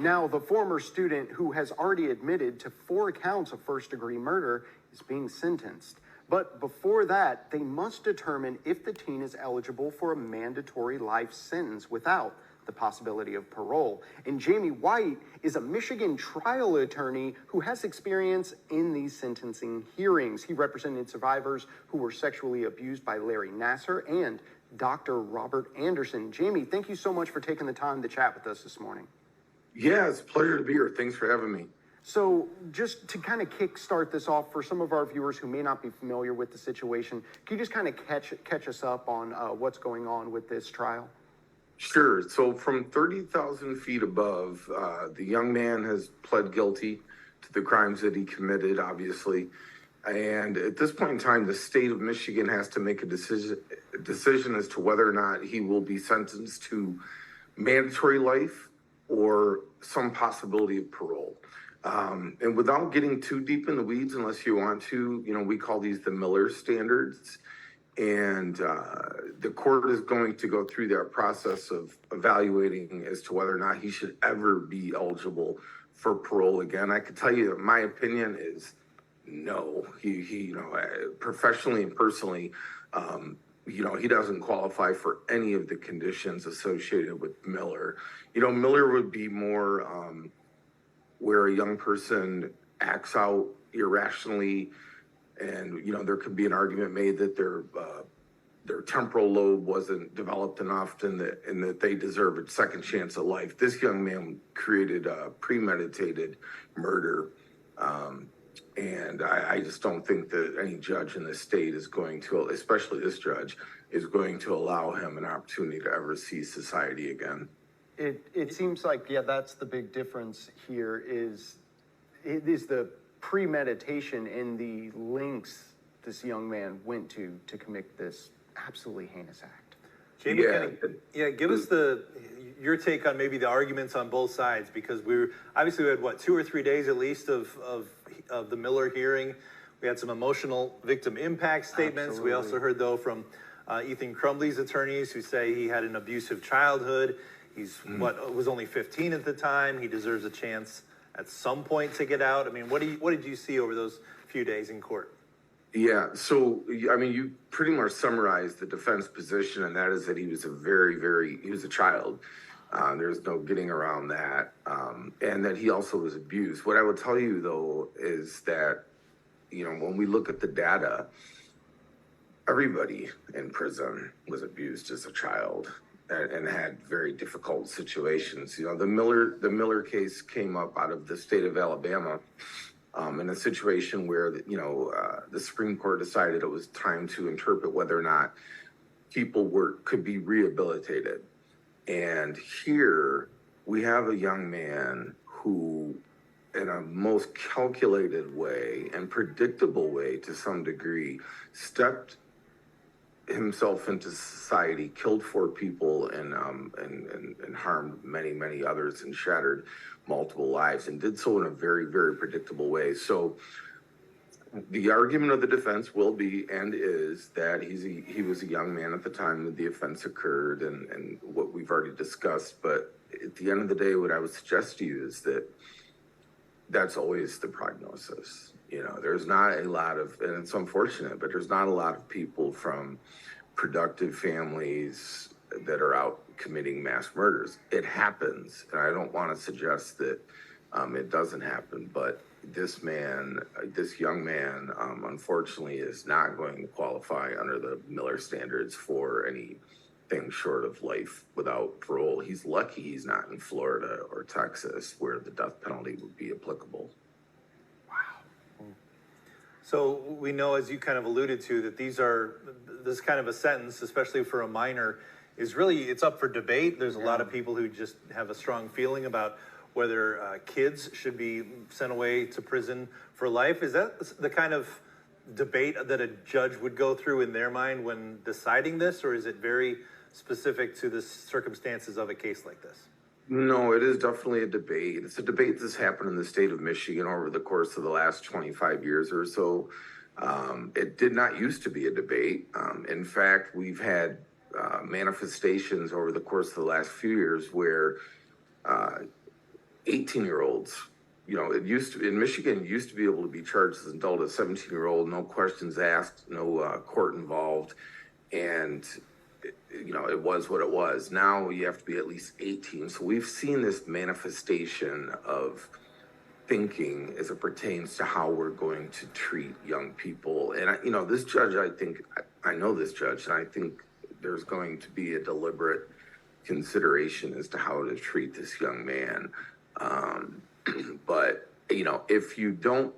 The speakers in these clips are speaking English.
Now, the former student who has already admitted to 4 counts of first-degree murder is being sentenced. But before that, they must determine if the teen is eligible for a mandatory life sentence without the possibility of parole. And Jamie White is a Michigan trial attorney who has experience in these sentencing hearings. He represented survivors who were sexually abused by Larry Nassar and Dr. Robert Anderson. Jamie, thank you so much for taking the time to chat with us this morning. Yeah, it's a pleasure to be here. Thanks for having me. So just to kind of kickstart this off for some of our viewers who may not be familiar with the situation, can you just kind of catch us up on what's going on with this trial? Sure. So from 30,000 feet above, the young man has pled guilty to the crimes that he committed, obviously. And at this point in time, the state of Michigan has to make a decision as to whether or not he will be sentenced to mandatory life or some possibility of parole. And without getting too deep in the weeds, unless you want to, we call these the Miller standards. And the court is going to go through that process of evaluating as to whether or not he should ever be eligible for parole again. I can tell you that my opinion is no. He professionally and personally, he doesn't qualify for any of the conditions associated with Miller. Miller would be more where a young person acts out irrationally, and there could be an argument made that their temporal lobe wasn't developed enough, and that they deserve a second chance at life. This young man created a premeditated murder, and I just don't think that any judge in this state is going to, especially this judge, is going to allow him an opportunity to ever see society again. It seems like, that's the big difference here is the premeditation and the lengths this young man went to commit this absolutely heinous act. Jamie, give us your take on maybe the arguments on both sides, because we had 2 or 3 days at least of the Miller hearing. We had some emotional victim impact statements. Absolutely. We also heard though from Ethan Crumbley's attorneys who say he had an abusive childhood. He's was only 15 at the time. He deserves a chance at some point to get out. I mean, what did you see over those few days in court? Yeah, so you pretty much summarized the defense position, and that is that he was he was a child. There's no getting around that, and that he also was abused. What I would tell you though is that when we look at the data, everybody in prison was abused as a child and had very difficult situations. The Miller case came up out of the state of Alabama in a situation where the Supreme Court decided it was time to interpret whether or not people could be rehabilitated. And here we have a young man who, in a most calculated way and predictable way to some degree, stepped himself into society, killed 4 people, and harmed many others, and shattered multiple lives, and did so in a very predictable way. So the argument of the defense will be and is that he was a young man at the time that the offense occurred, and what we've already discussed. But at the end of the day, what I would suggest to you is that that's always the prognosis. There's not a lot of, and it's unfortunate, but there's not a lot of people from productive families that are out committing mass murders. It happens, and I don't want to suggest that it doesn't happen, but this young man, unfortunately, is not going to qualify under the Miller standards for anything short of life without parole. He's lucky he's not in Florida or Texas, where the death penalty would be applicable. So we know, as you kind of alluded to, that this kind of a sentence, especially for a minor, it's up for debate. There's a lot of people who just have a strong feeling about whether kids should be sent away to prison for life. Is that the kind of debate that a judge would go through in their mind when deciding this, or is it very specific to the circumstances of a case like this? No, it is definitely a debate. It's a debate that's happened in the state of Michigan over the course of the last 25 years or so. It did not used to be a debate. In fact, we've had manifestations over the course of the last few years where 18-year-olds, it used to, in Michigan, you used to be able to be charged as an adult as a 17-year-old, no questions asked, no court involved. And, it was what it was. Now you have to be at least 18. So we've seen this manifestation of thinking as it pertains to how we're going to treat young people. And, this judge, I know this judge, and I think there's going to be a deliberate consideration as to how to treat this young man. But, if you don't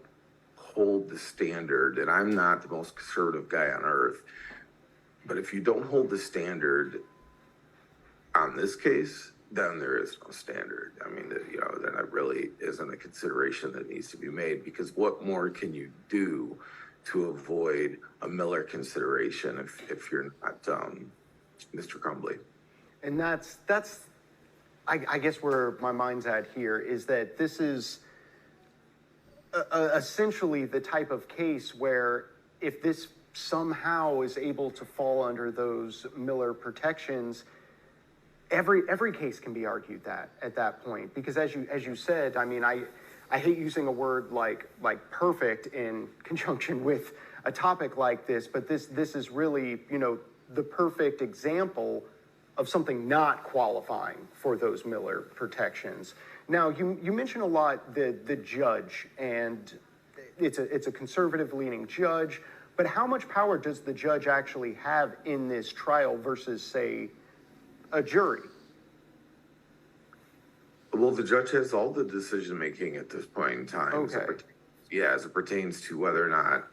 hold the standard, and I'm not the most conservative guy on earth, but if you don't hold the standard on this case, then there is no standard. I mean, then it really isn't a consideration that needs to be made, because what more can you do to avoid a Miller consideration if you're not Mr. Crumbley? And I guess where my mind's at here is that this is essentially the type of case where if this somehow is able to fall under those Miller protections, every case can be argued that at that point, because as you said, I mean, I hate using a word like perfect in conjunction with a topic like this, but this is really, the perfect example of something not qualifying for those Miller protections. Now, you mentioned a lot the judge, and it's a conservative leaning judge, but how much power does the judge actually have in this trial versus, say, a jury? Well, the judge has all the decision making at this point in time. Okay. As it pertains to whether or not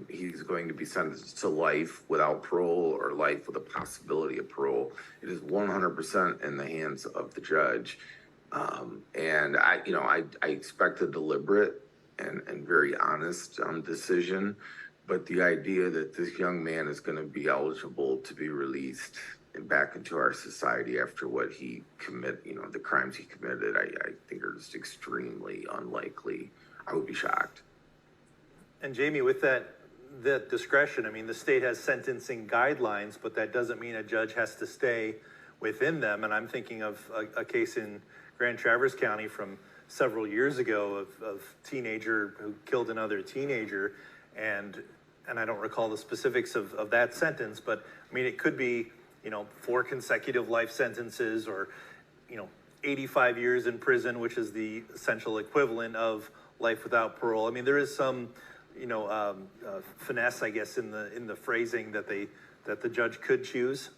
he's going to be sentenced to life without parole or life with a possibility of parole. It is 100% in the hands of the judge. And I expect a deliberate and very honest decision. But the idea that this young man is going to be eligible to be released and back into our society after what he the crimes he committed, I think are just extremely unlikely. I would be shocked. And Jamie, with that discretion, I mean, the state has sentencing guidelines, but that doesn't mean a judge has to stay within them. And I'm thinking of a case in Grand Traverse County from several years ago of teenager who killed another teenager, and I don't recall the specifics of that sentence, but I mean, it could be, 4 consecutive life sentences, or, 85 years in prison, which is the essential equivalent of life without parole. I mean, there is some, finesse, I guess, in the phrasing that the judge could choose.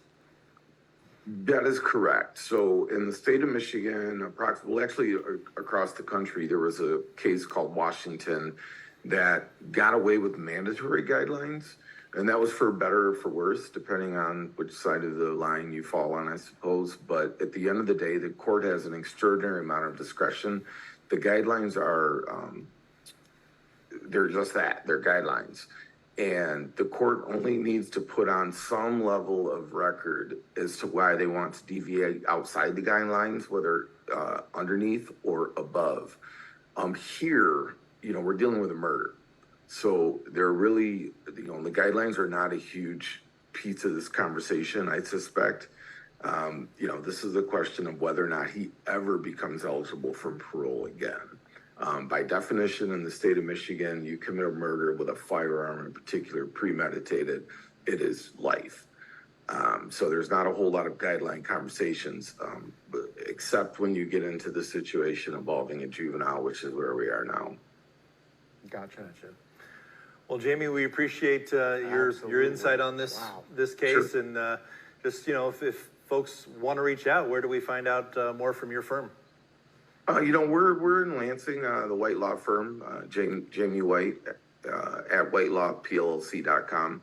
That is correct. So in the state of Michigan, actually across the country, there was a case called Washington that got away with mandatory guidelines. And that was for better or for worse, depending on which side of the line you fall on, I suppose. But at the end of the day, the court has an extraordinary amount of discretion. The guidelines are, they're just that, they're guidelines. And the court only needs to put on some level of record as to why they want to deviate outside the guidelines, whether underneath or above. Here, we're dealing with a murder. So they're really, the guidelines are not a huge piece of this conversation, I suspect. This is a question of whether or not he ever becomes eligible for parole again. By definition, in the state of Michigan, you commit a murder with a firearm, in particular premeditated, it is life. So there's not a whole lot of guideline conversations, except when you get into the situation involving a juvenile, which is where we are now. Gotcha. Well, Jamie, we appreciate your insight on this case. Sure. And just, if folks want to reach out, where do we find out more from your firm? We're in Lansing, the White Law firm, Jamie White at whitelawplc.com.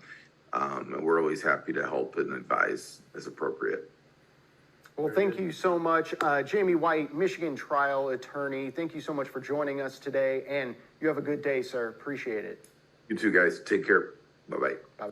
And we're always happy to help and advise as appropriate. Well, thank you so much, Jamie White, Michigan trial attorney. Thank you so much for joining us today, and you have a good day, sir. Appreciate it. You too, guys. Take care. Bye-bye. Bye.